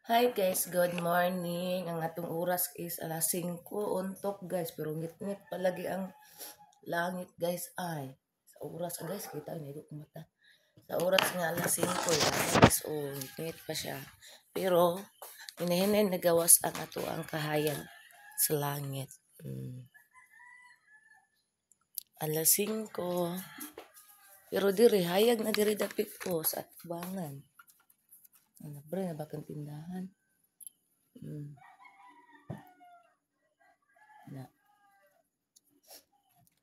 Hi guys, good morning. Ang atong oras is alas 5 untok guys, pero ngit-ngit palagi ang langit guys. Ay, sa oras guys, kita niyo ko mata. Sa oras nga alas 5 guys, ngit pa siya. Pero hinahinin nagawas ang ato ang kahayag sa langit. Alas 5. Pero diri hayag na diri dapit ko sa atubangan. Ano ba na bakang tindahan? Na.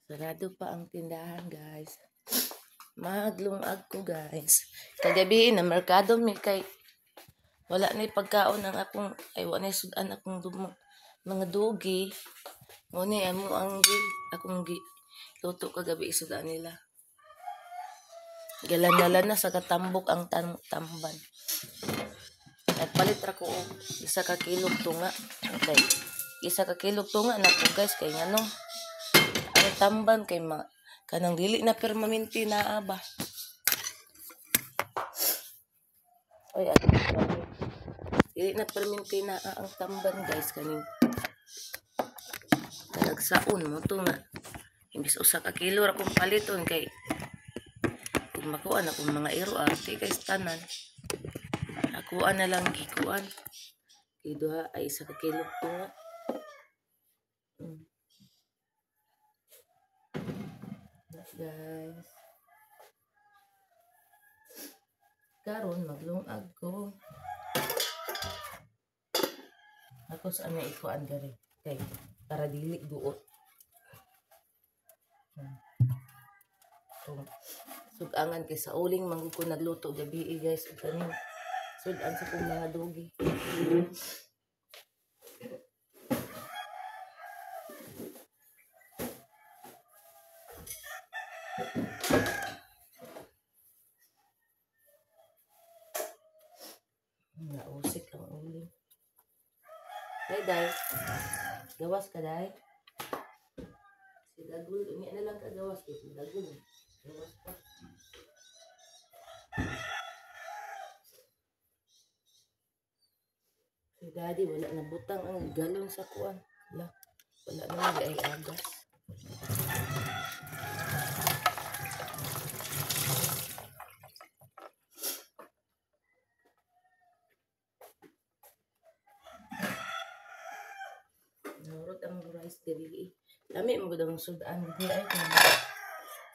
Sarado pa ang tindahan, guys. Maglungag ko, guys. Kagabi na merkado mi kay wala na pagkaon ng akong wala na sudan akong mga dugi. Ngunit amo ang akong luto kagabi sudan nila. Galan-galan na sa katambok ang tamban. At palit ra ko isa ka kilog tunga. Okay. Isa ka kilog tunga na ko guys kay ngano ang tamban kay kanang dili na permanente na aba. Oy, dili na permanente na ang tamban guys kaning talagsaon mo to nga. Imbis usa ka kilo ra kong paliton kay kung makuha na kung mga iro arte kay tanan. Akuan na lang gikuan. Kiduha ay isa ka kilo tunga. Guys. Karon maglungag ko. Ako sa ana ikuan diri kay para dili duot. Sugangan kay sa uling manggo ko nagluto gabi guys kanin sudan sa kong mga dugi. Nausik ang uling. Day. Gawas ka, day. Si Dagul, umiya na lang ka gawas. Si Dagul, gawas pa. Si Daddy, wala na butang ang galon sa kuwan. Wala na ay agas. Narot ang rice diri. Lami mo gud ang sudan di ay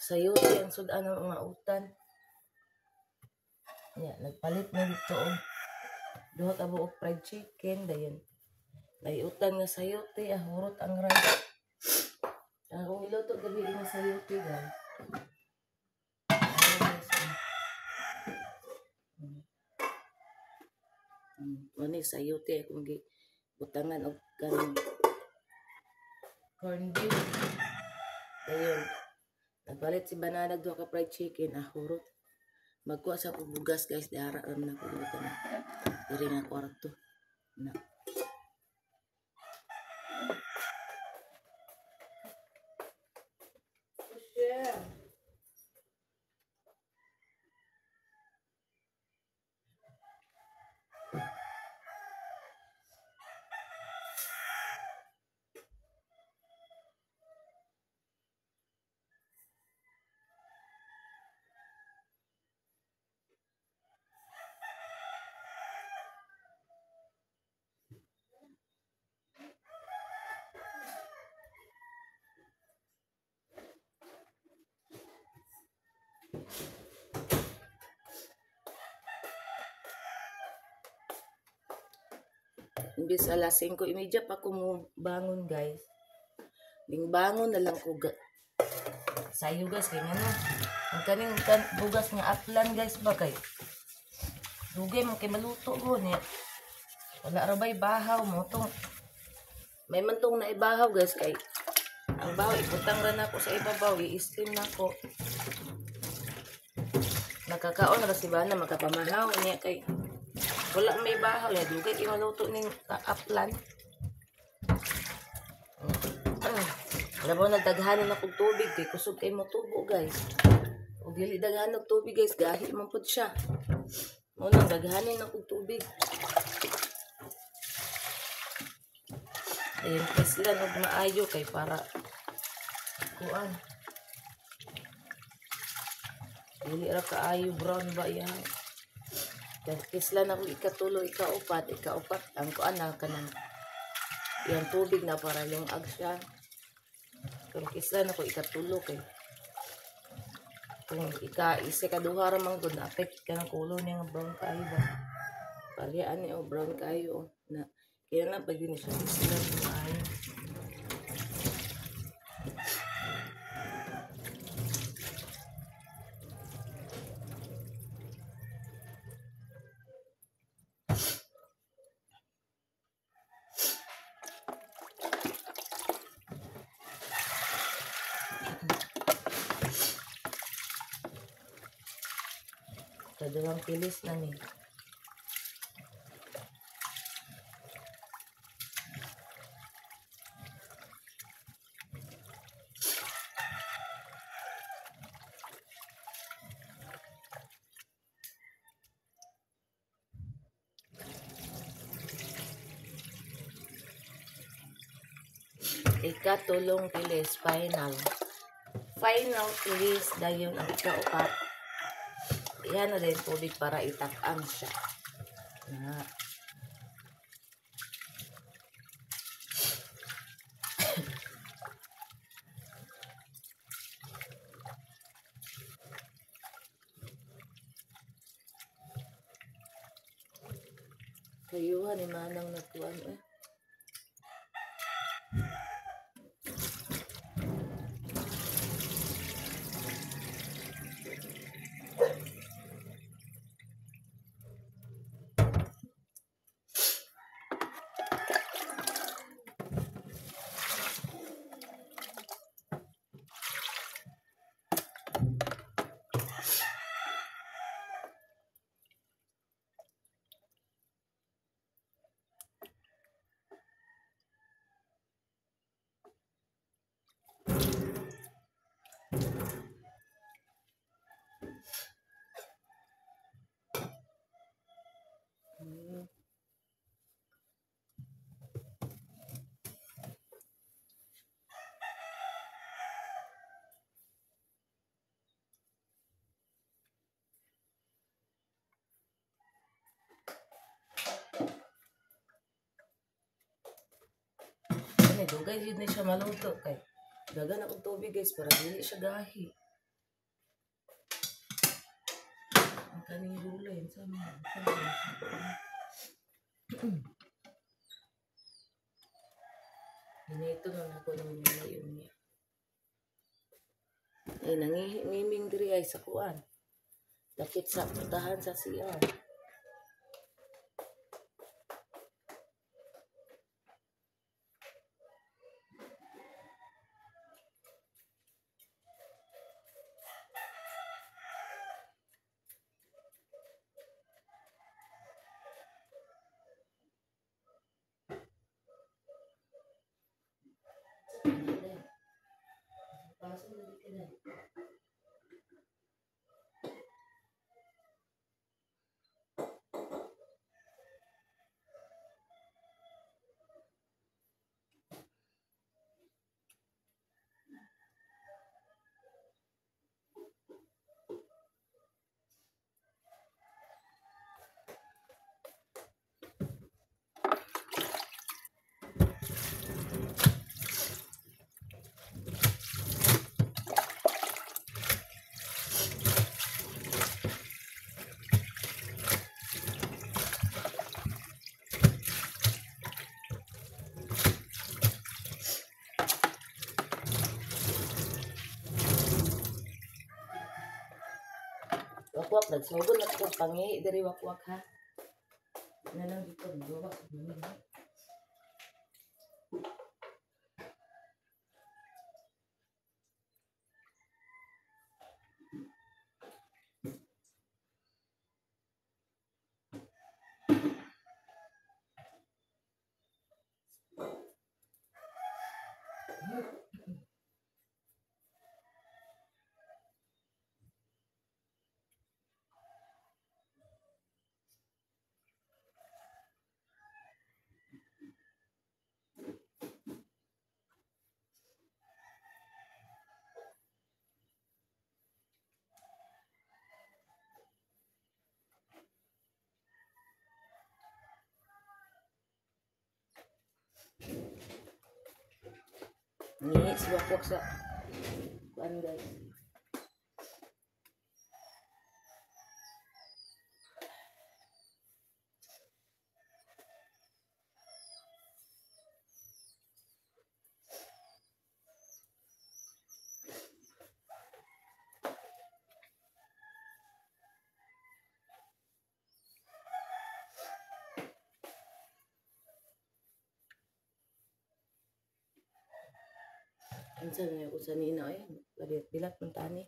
sayo ang sudan ng mga utan. Ya, nagpalit na dito duha ka buok fried chicken dayon. May utan nga sayote, hurot ang rice. Kung iluto gabi nga sayote guys. Mani sayote akong butangan og kaning corn beef. Dayon. Nagpalit si banana duha ka fried chicken, hurot. Magkuha sa bugas guys, dara ram na ko na. Diri nga kwarto. Na. Imbis alas 5:30 pa ko bangon guys. Ding bangon na lang ko sayo guys kay ngano. Ang kaning bugas nga aplan guys ba kay dugay mo kay maluto mo niya. Wala ra bay bahaw mo tong may mantong na ibahaw guys kay ang bahaw iputang ra nako sa ibabaw i-steam nako. Nakakaon ra si bana makapamahaw niya kay wala may bahaw ya dugay kay maluto ning aplan. Alam mo nagdaghanon na kog tubig kay kusog kay mo tubo guys. Ug dili daghan og tubig guys gahi man pud siya. Mo nang daghanon na kog tubig. Ayun, kislan og maayo kay para kuan. Dili ra kaayo brown ba yan. Kislan ako ikatulo, ikaupat. Ang kuan na kanang yung tubig na para lungag siya. Pero kislan ako ikatulo kay kung ikaduha ra man gud na affect ka ng kulo niya nga brown kayo ba. Palyaan niya brown kayo na kaya na pag yun siya kislan maayo. Dalawang pilis na ni. Ikatulong pilis, final pilis dayon ang ikaupat. Yan na din tubig para itak-ang siya. Na. Kayuhan ni manang natuan eh. Dugay yun na siya maluto kay dagan akong tubig guys para dili siya gahi. Ang kaning gulay sa mga hinito na ako ng nilayon niya. Ay nangihiming diri ay sa kuan. Dakit sa putahan sa CR. Wakwak, nagsugod na ko pangi dari wakwak ha. Nalang dito, gawa. Ni, siwakwak sa kuan guys. Ansa na yung usa ni na ay. Bilat man tani.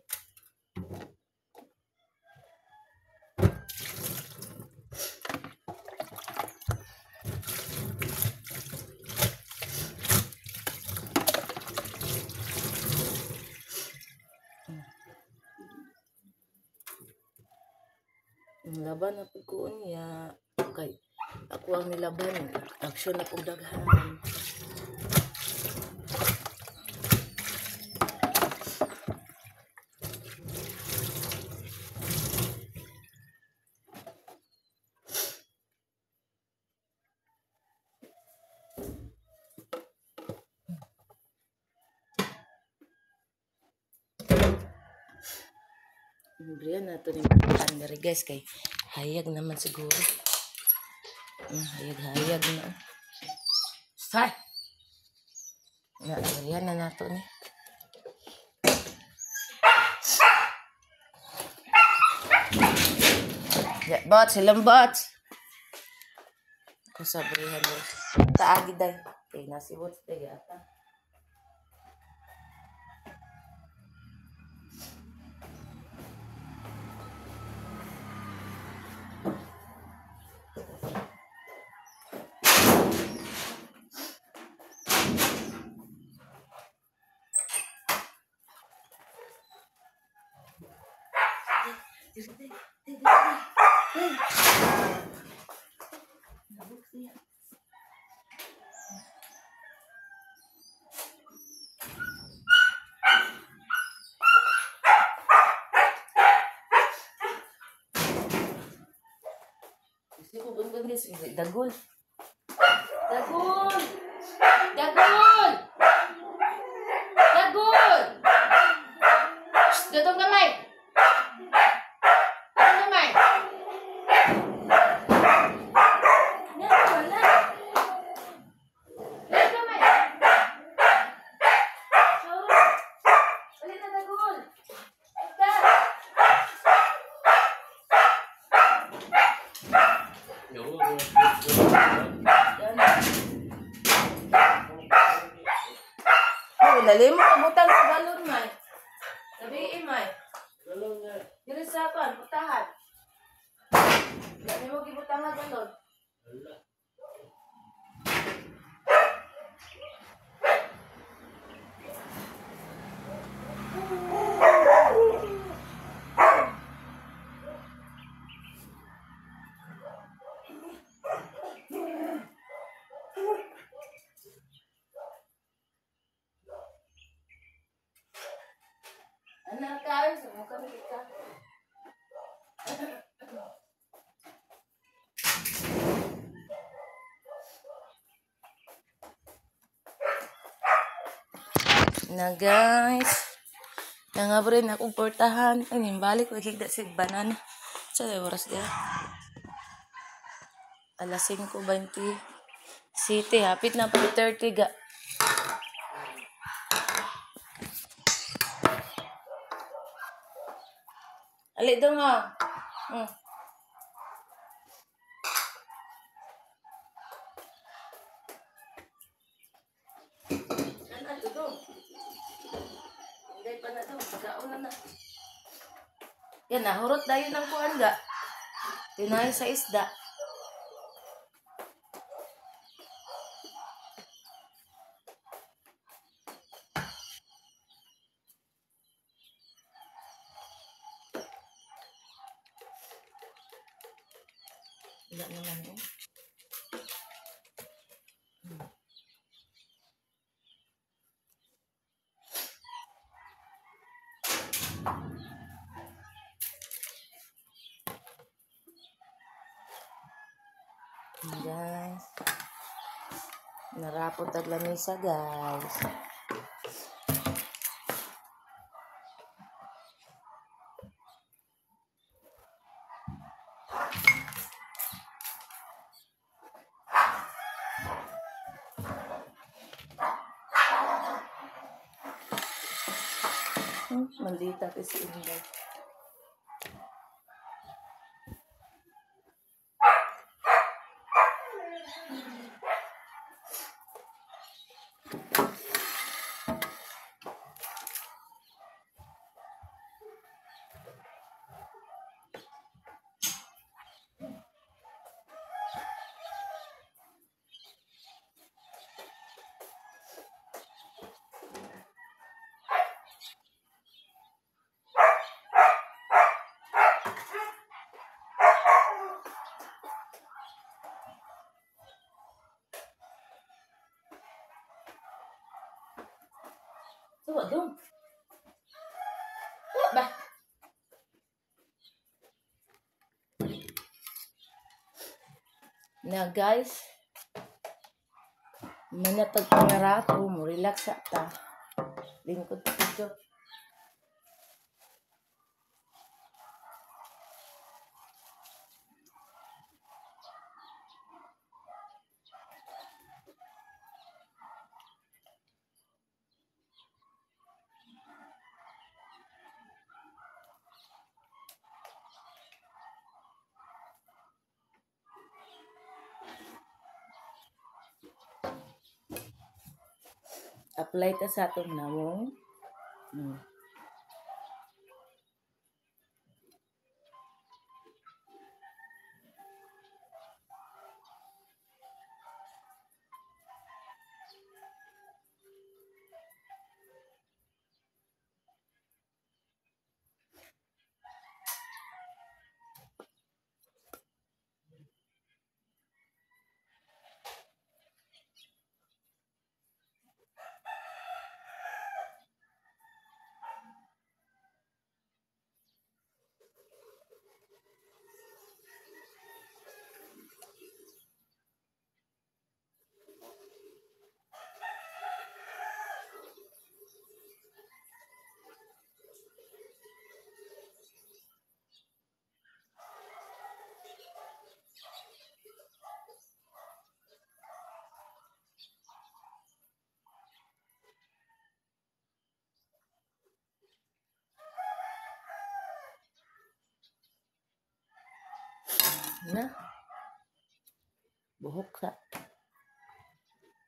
Laban na po ko niya. Okay. Ako ang nilaban. Action na kong daghan. Brian na ito ni Marian dari guys kay hayag naman siguro. Hayag na. Say! Na, Brian na nato ni. Ya, bot, silang bot. Ako sa Brian guys. Taagi day. Kay nasi bot day ata. Dagol. Dagol! Dagol! Dagol! Datong kamay! Datong kamay! Wala. Datong kamay! Ulit na dagol! Ika! Dali mo kabutang sa balon, May. Sabihin, May. Dili sa akin, putahan. Dali mo gibutang na balon. Anak kain sa mga kamika. Na guys. Nangabre na akong portahan. Ay, balik ko higda sig banana. Sa oras dia. Alas 5:20. City, hapit na 4:30 ga. Ali dong ah. Ano to dong? Hindi pa na dong. Pagkaon na. Yan, nahurot dayon ng kuan ga. Tinay sa isda. Wala naman eh. Guys. Narapot ang lamisa guys. Maldita is Inday. Tuwa dong. Tuwa ba? Na guys, manatag pangarapo mo, relax ta. Lingkod dito. Apply ta sa atong namong. Na.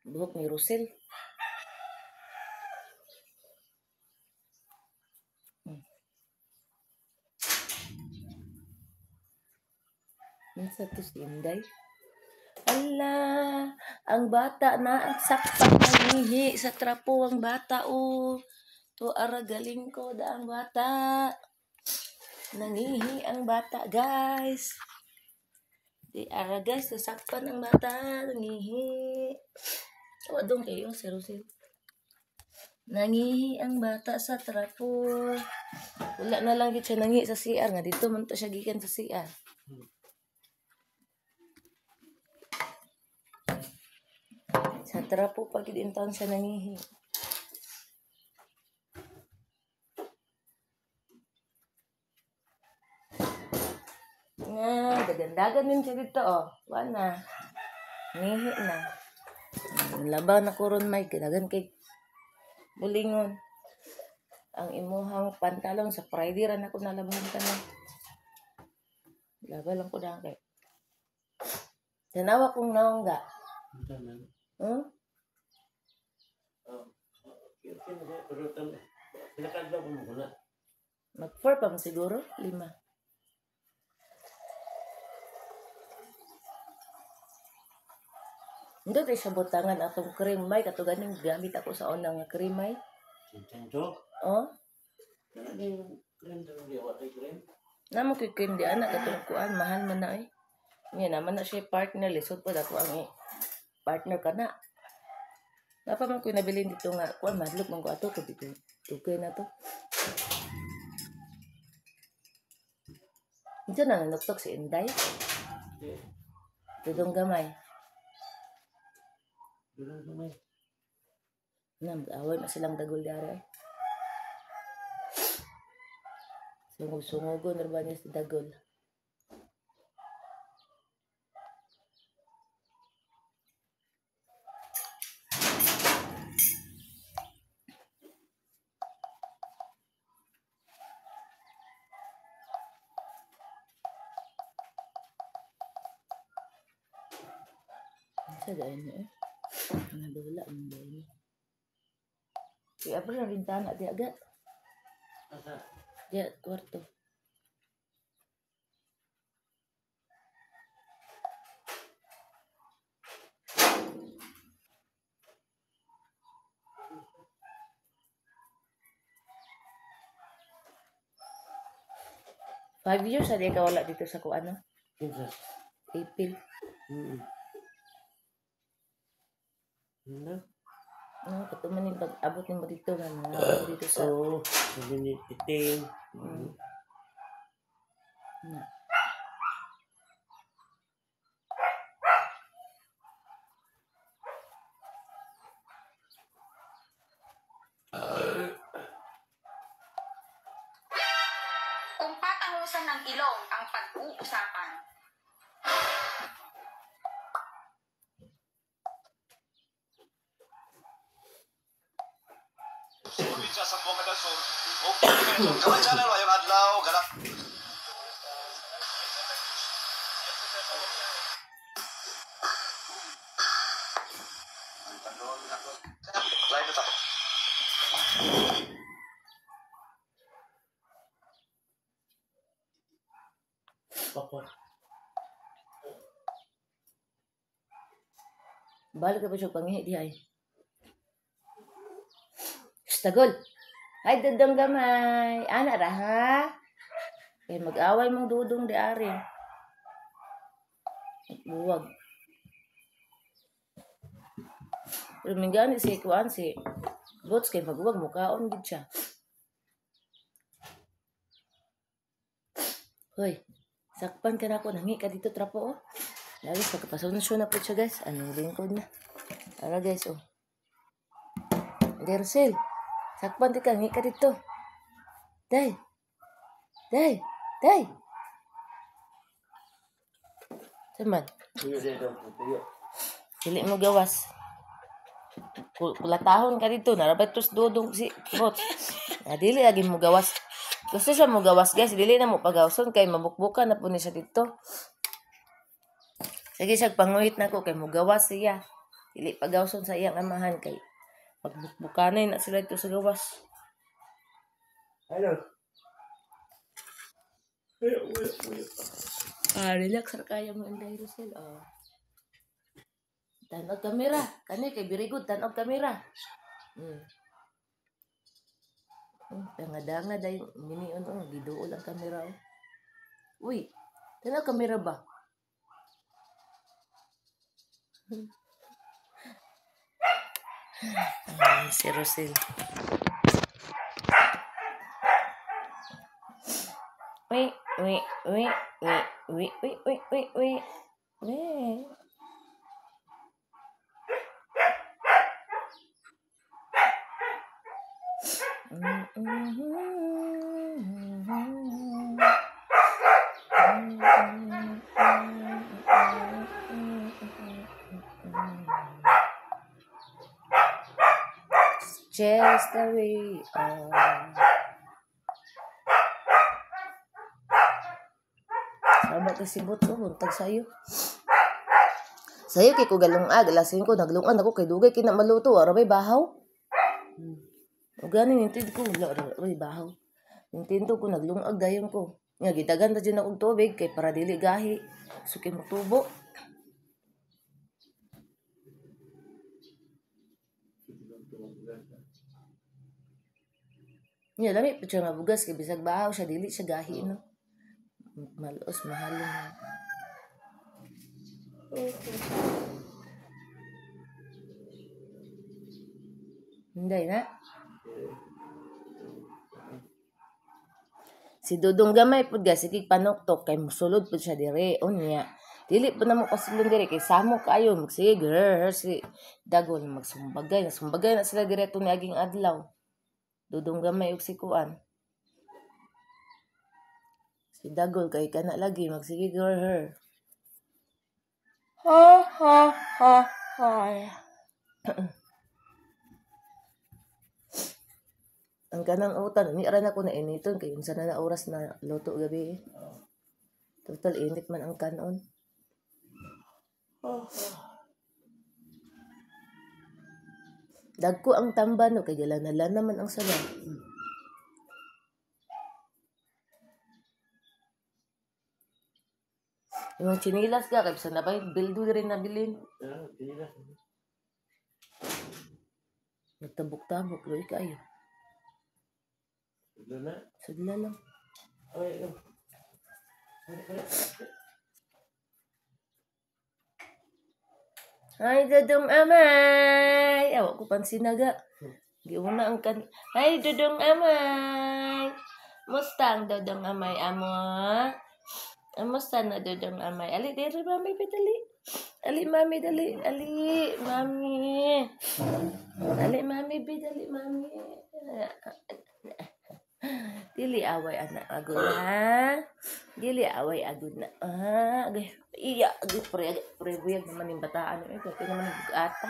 Buhok ni Rosel. Minsa to si Inday. Ala, ang bata na ang sakpak nangihi sa trapo ang bata o. To ara galing ko da ang bata. Nangihi ang bata, guys. Di ara guys, sasakpan ang bata, nangihi. Tawa dong kayo, si Rosel. Nangihi ang bata sa trapo. Wala na lang siya nangihi sa CR nga dito man to siya gikan sa CR. Sa trapo pag idintaon siya nangihi. Nga, dagandagan din siya dito, oh. Wala. Ngihi na. Labaw na kuron may kinagan kay bulingon. Ang imuhang pantalon sa Friday ran ako nalabahan ka na. Labaw lang ko na kay. Tanawa kong naongga. Huh? Mag-4 pa mo siguro? 5. Hindi tayo siya butangan atong cream may katuganing gamit ako sa unang nga cream may. Oh? Namo kay cream di anak katong kuan mahal man na eh. Nya naman na siya partner lisod pa dako ang partner kana. Napa man ko nabilin dito nga kuan madlok man ko ato ko dito. Tugay na to. Diyan na nanuktok si Inday. Tudong gamay. Away na silang dagol dara. Sungog-sungogon na ba niya si dagol? Sa dahil niya eh. Nadula ang dahil niya. Kaya pa rin bintana di agad. Di kwarto. Five years na di ka wala dito sa kuano? April. Katuman yung pag-abot mo dito na dito sa... Oo, titing. Kung patahusan ng ilong ang pag-uusapan. Probinsya sa Boca del Sur. Okay, kaman channel yung adlaw galak. Live ito. Papa. Balik ka pa siya pangihi di ay. Tagol. Ay, dadong gamay. Ana ra, ha? Kaya mag-away mong dudong di ari. Buwag. Pero minggani si kuan si Bots kay magbuwag mukaon gid siya. Hoy, sakpan ka na ko. Nangi ka dito trapo, oh. Lagos, pagkapasunod na po siya, guys. Anong lingkod na. Tara, guys, oh. Dersel. Sakpan di ka, ngi ka dito. Day. Day. Day. Saman. Dili mo gawas. Kulatahon ka dito. Narabat tos dudong si Bots. Dili lagi mo gawas. Gusto siya mo gawas, guys. Dili na mo pagawson kay mabukbukan na po niya dito. Sige siya panguhit na ko kay mo gawas siya. Dili pagawson sa iyang amahan kay magbukbukanay na sila ito sa gawas. Ano? Relax ra kaya mo inday Rosel. Tanog kamera. Kani kay very good tanog kamera. Danga-danga day minion giduol ang kamera. Uy, tanog kamera ba? Si Rosel. Wait. Just the way we are. Sabat si Bot ko, buntag sa'yo. Sa'yo kay ko galungag, alasin ko, naglungan ako kay dugay kina maluto, arabay bahaw. O ganin, nintid ko, arabay bahaw. Nintindo ko, naglungag dayon ko. Nga, gitagan na dyan akong tubig, kay para dili gahi. Suki mo tubo. Nga, dami pa siya nga bugas, kay bisag bahaw siya, dili siya gahi, no? Malos, mahalo na. Hindi na. Si Dudong gamay po ga, sige panoktok, kay musulod po siya dire. O niya, dili po na mo kasulong dire, kay samo kayo, magsige, grrr, si Dagol, magsumbagay na sila direto ni aging adlaw. Dudong gamay og si Kuan. Si Dagol kay kana lagi magsige her. Ha. Ang kanang utan ni ara na ko na initon kay unsa na oras na luto gabi. Total init man ang kanon. Dagko ang tamban no kay gala naman ang sala. Yung chinilas ka kay sa nabay bildo rin nabilin. Pinilas. Nagtabok-tabok loy kayo. Ito na. Sudla lang. Okay, ito. Ay, Dodong Amay! Awa ko pansinaga. Giuna ang kan... Ay, Dodong Amay! Musta ang Dodong Amay, amo? Musta na Dodong Amay? Ali, diri, mami, dali. Ali, mami, dali. Ali, mami. Ali, mami, dali, mami. Dili away anak agud na. Dili away agud na. Iya, pre buyag naman yung bataan. Ito naman ata.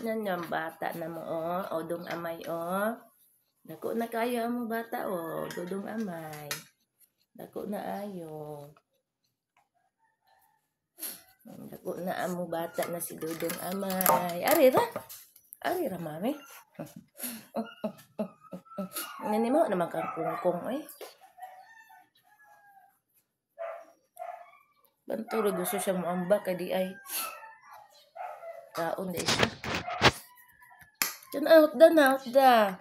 Yan yung bata na mo, odong amay, Dako na kayo mo bata, dodong amay. Dako na ayo. Dako na amo bata na si dodong amay. Arira, mami. Nini mo naman kang kungkong, ay. Banturo gusto siya mo ambak, kaya di ay. Kaon na siya. Diyan out da.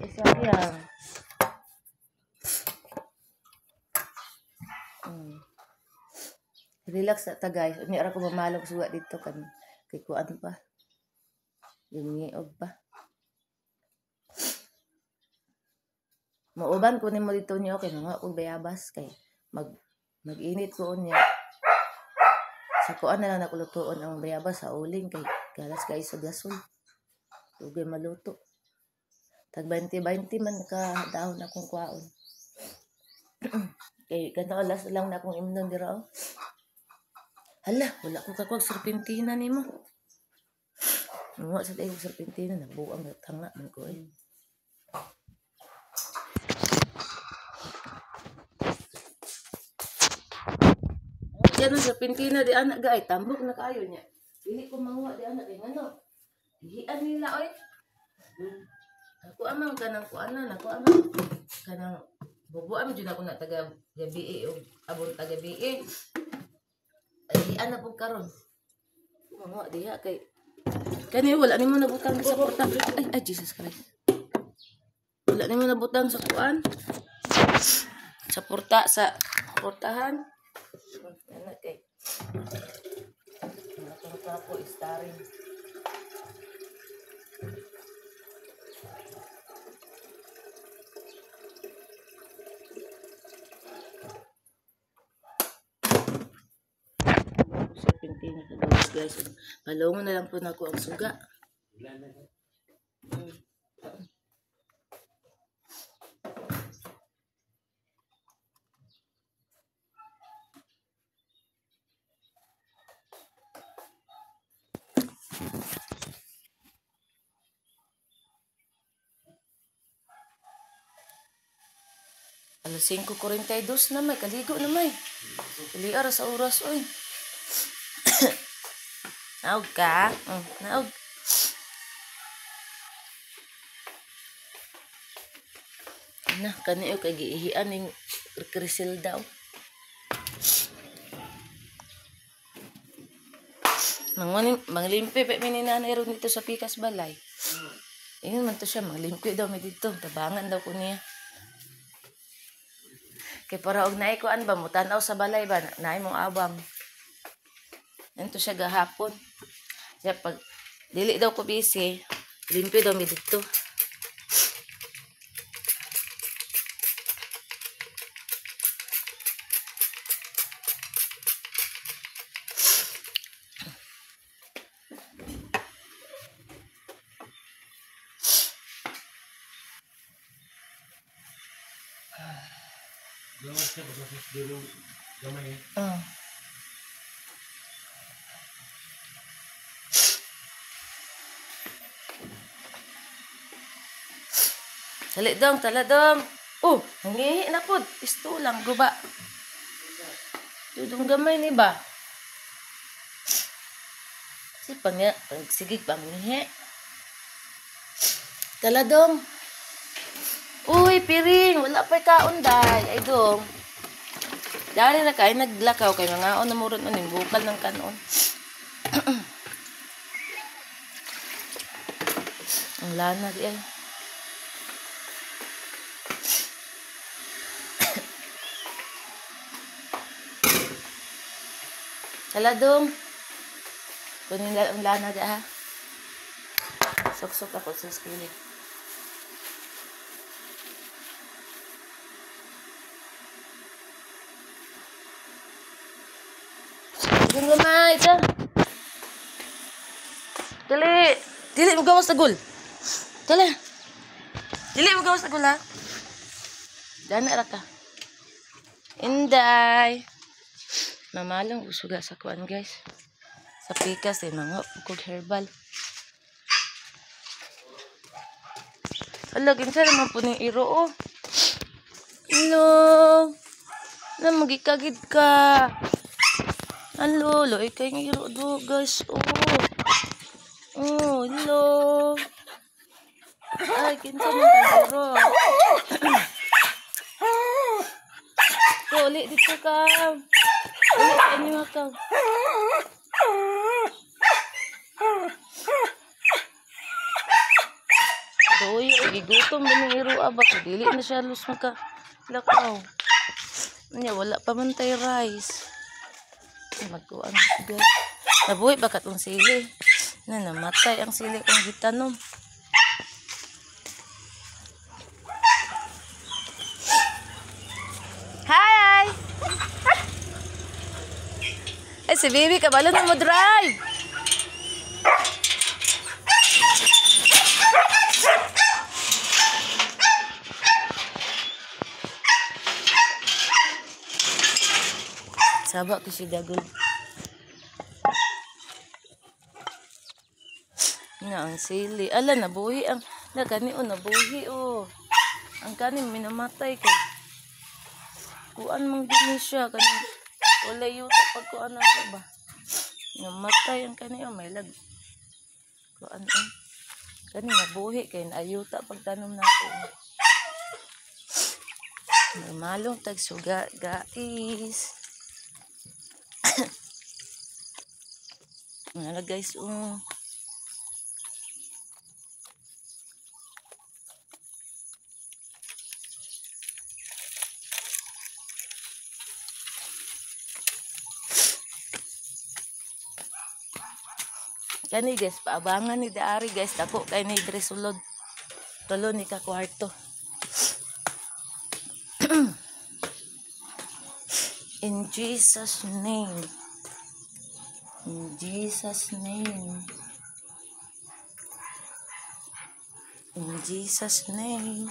Isa yan. Relax na ta guys. Umi ara ko mamalog suga dito kan. Kay kuan pa. Yung ngiog pa. Mauban ko nimo dito niyo kay mga kog bayabas kay mag-init ko niya. Sa kuan na lang nakulutuon ang bayabas sa uling kay galas kay sa gasol. Tugay maluto. Tag 20 man ka dahon akong kuaon. Kay kanto alas lang na akong imnon dira. Hala, wala ko kakwag serpentina nimo. Mo sa tayo serpentina na buang tanga man ko eh. Diyan sa pintina di anak gay tambok na kayo niya. Dili ko manguha di anak kay ngano. Hian nila oy. Ako amang kanang kuana nako amang kanang bubuan jud ako na taga gabi o abon taga gabi. Ay hian na pud karon. Manguha diha kay kani wala nimo nabutang sa porta. Ay Jesus Christ. Wala nimo nabutang sa kuan. Sa porta sa portahan. Anak kay nakita po starring sa pintina sa guys. Palungon na lang po nako ang suga. Alas 5:42 na may kaligo na may. Kaliara sa oras oy. Naog ka? Naog. Na kaniyo kay giihian ning krisil daw. Manglimpi pa mininanay ron dito sa Pikas Balay. Ayun man to siya, manglimpi daw may dito. Tabangan daw ko niya. Kay para og naay ko ba mo tan-aw sa balay ba naay mong abang. Nento siya gahapon. Siya pag dili daw ko busy, limpyo daw mi dito. Taladong. Oh, nangihi na po. Pisto lang, guba. Dudong gamay ni ba? Kasi pagsigig pangihi. Taladong. Uy, piring. Wala pa kaon, day. Ay, dong. Dari na kay naglakaw kay mga on na muron unin. Bukal ng kanon. Ang lana di ay. Taladong. Kunin ang lana di ha. Sok-sok ako sa skillet. Yung gamay, ito. Dali. Dili mo gawas na gul. Dali. Dili mo gawas na gul, ha? Dana ra ka. Inday. Mamalong usuga sa kuan, guys. Sa pikas, mga kog herbal. Ala, kinsa naman po ng iro, oh. Hello. Na, magikagid ka. Hello, loy kay ng iro do, guys. Oh. Oh, hello. Ay, kinsa man ka iro. So, ulit dito ka. Ulit kanyo ka. Doy, gigutom ba ng iro, baka dili na siya lus lakaw. Nya, wala pa man tay rice. Magkuan guys. Nabuhi ba katong sili? Na namatay ang sili kong gitanom. Hi! Ay, si Bibi, kabalo na mo drive. Sabak ko si Dagol. Na ang sili. Ala, nabuhi ang... Kani, nabuhi, oh. Ang kanin, minamatay ko. Kuan mong din siya. Kani, wala yuta pag kuan ako ba. Namatay ang kani, oh. May lag. Kuan, oh. Kani, nabuhi. Kaya naayuta pag tanom na ako. Normalong tagsuga, guys. Ano guys, kani guys, paabangan ni Daari guys, dako kay ni dire sulod. Tulo ni ka kwarto. In Jesus name. In Jesus name. In Jesus name.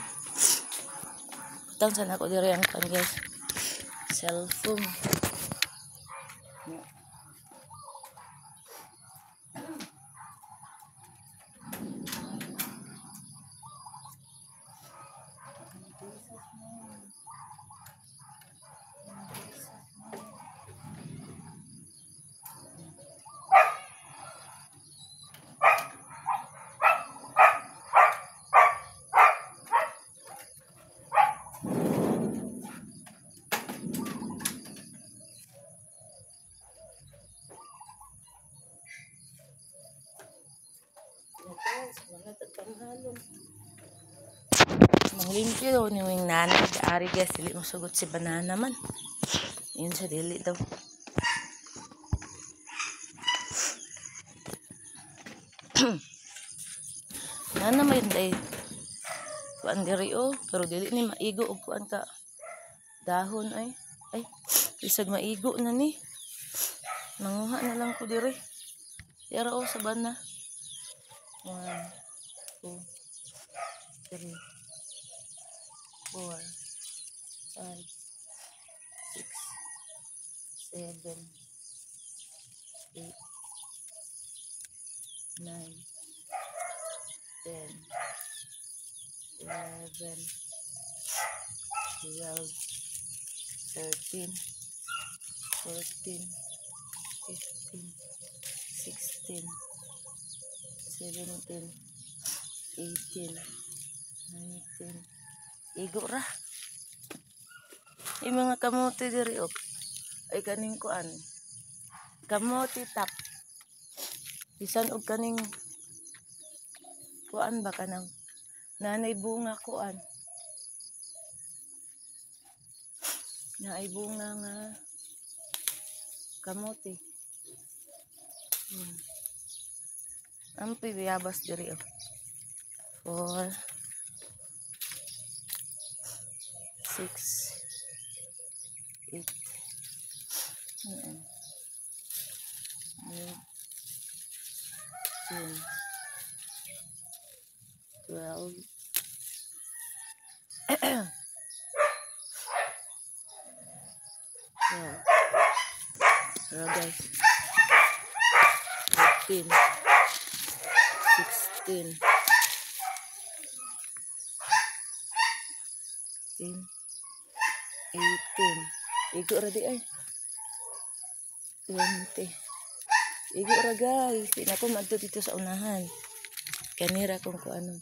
Putang sana ko dire ang kan guys. Cellphone. Manglimpyo ni wing nanay Daari guys, dili mo sugot si banana man. Yun sa dili daw. Nana may day. Kuan diri oh, pero dili ni maigo og kuan ka dahon ay. Ay, isag maigo na ni. Manguha na lang ko diri. Dira oh sa bana. 1, 2, 3, 4, 5, 6, 7, 8, 9, 10, 11, 12, 13, 14, 15, 16, 17, 18, 19. Igo ra. Yung mga kamote diri og. Ay kaning kuan. Kamote tap. Bisan og kaning kuan ba kanang nanay bunga kuan. Naay bunga nga kamote. Ampi biyabas diri oh. 4 6 8 10 12 Pero guys 15 16 18 igo ra di ay 20 igo ra guys di na ko madto dito sa unahan kanira kung ano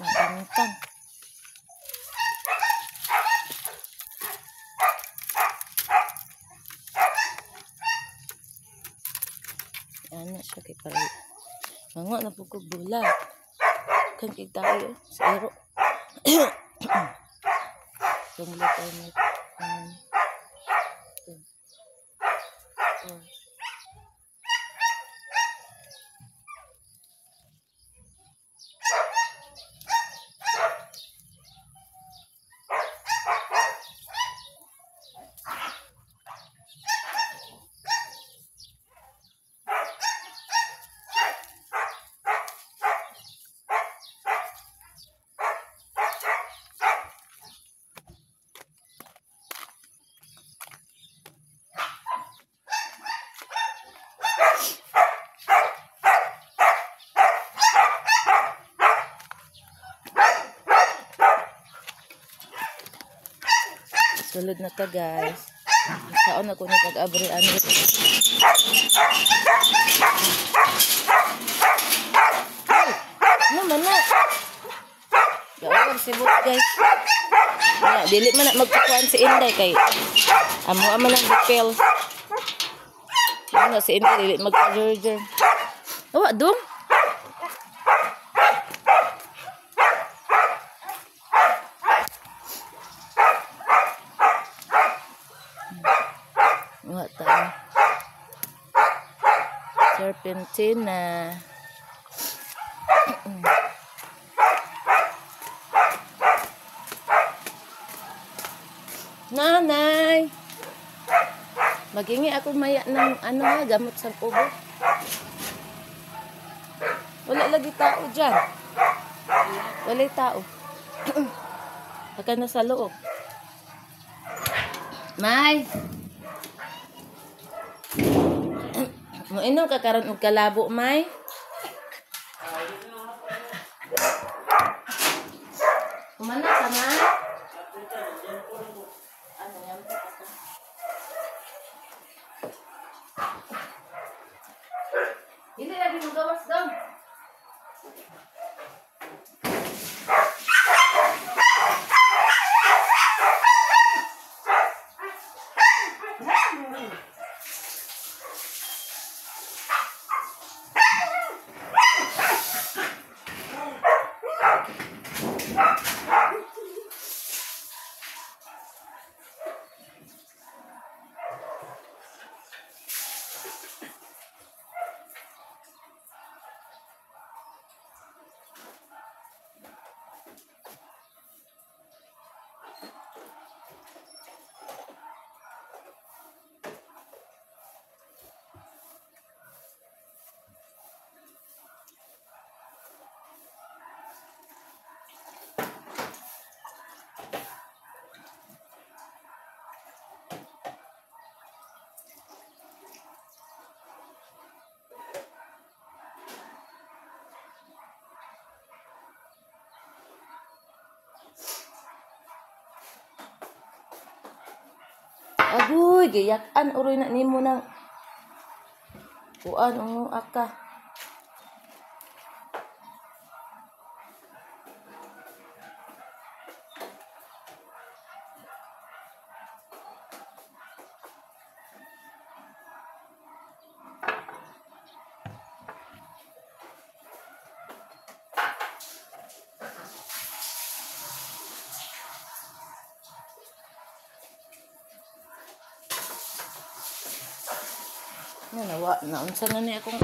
matangtang ana siya kay pala mango na po ko bulat kan kita tayo sa ero tunggu tayo na 1 2 3 4 sulod na ta guys. Saon ako ni pag-abri ano. Ano man na? Gawar sibuk guys. Ya, dili man na magkukuan si Inday kay amo man ang dipel. Ano si Inday dili magka-jurger. Awa dum. Serpentina. Nanay. Magingi ako maya ng ano ha, gamot sa ubo. Wala lagi tao dyan. Wala tao. Baka na sa loob. May. Moinom ka karon og kalabo, May? Kumana ka, May? Ano yan pa ka? Dili lagi mo gawas daw. Agoy, gayakan uroy na nimo nang kuan aka. Naunsa na ni akong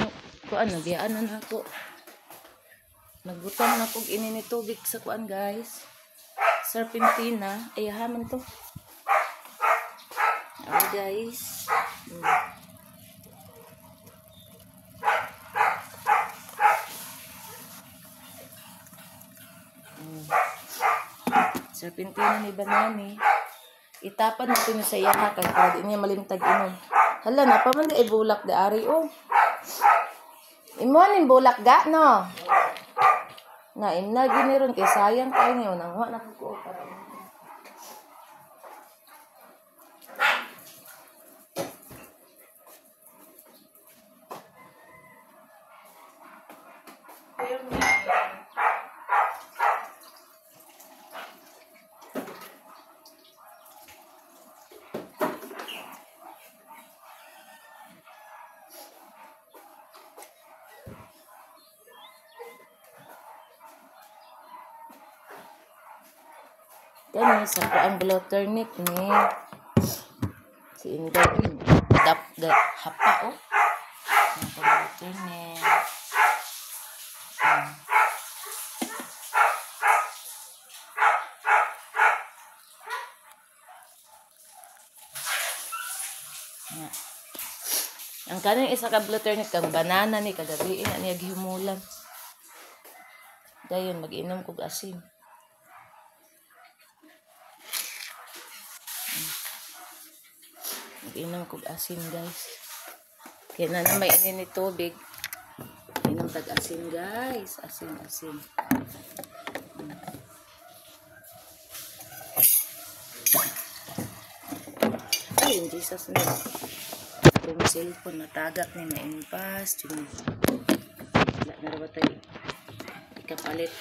kuan nabiyaan na nako. Nagbutang na kog ini ni tubig sa kuan guys. Serpentina, ayahaman to. Guys. Serpentina ni banani. Itapan natin sa iyaha kay para di niya malimtag inom. Hala na pa man di bulak di ari oh. Imo ning bulak ga no. Na imna giniron kay sayang kay niyo nang wa na ko para. Kani sa kuang blotter ni si Inday dap da hapa oh. Ang blotter ni. Ang kaning isa ka blotter ni kang banana ni kagabi ina niya gihimulan. Dayon mag-inom kog asin. Mag-inom kog asin guys. Kaya na may ini ni tubig. Inom tag asin guys. Asin. Ayun, Jesus na. Yung cellphone natagak ni maimpas. Wala na rin ba tayo ikapalit.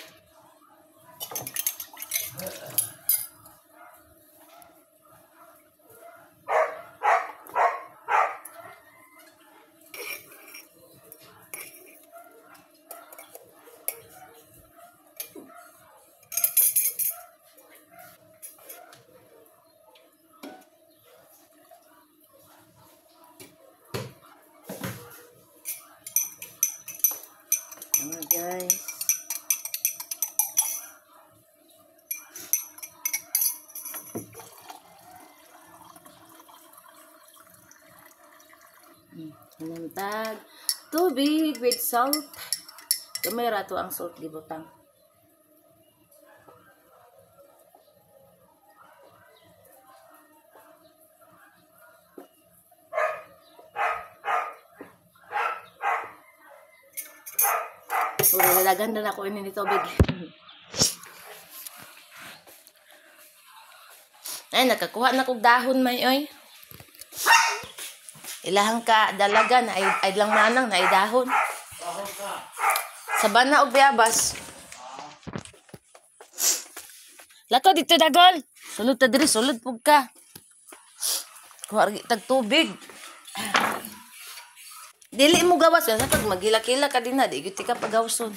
Guys. Nantag tubig with salt. Kamera to ang salt gibutang. So, nilalagan na ako ini ni tubig. Ay, nakakuha na kong dahon may oy. Ilahang ka dalaga na ay lang manang na ay dahon. Sabana og bayabas. Lato dito dagol. Sulod ta diri, sulod pug ka. Kuha tag tubig. Dili mo gawas sa pag magila-kila ka din na, di gyud ka pagawson.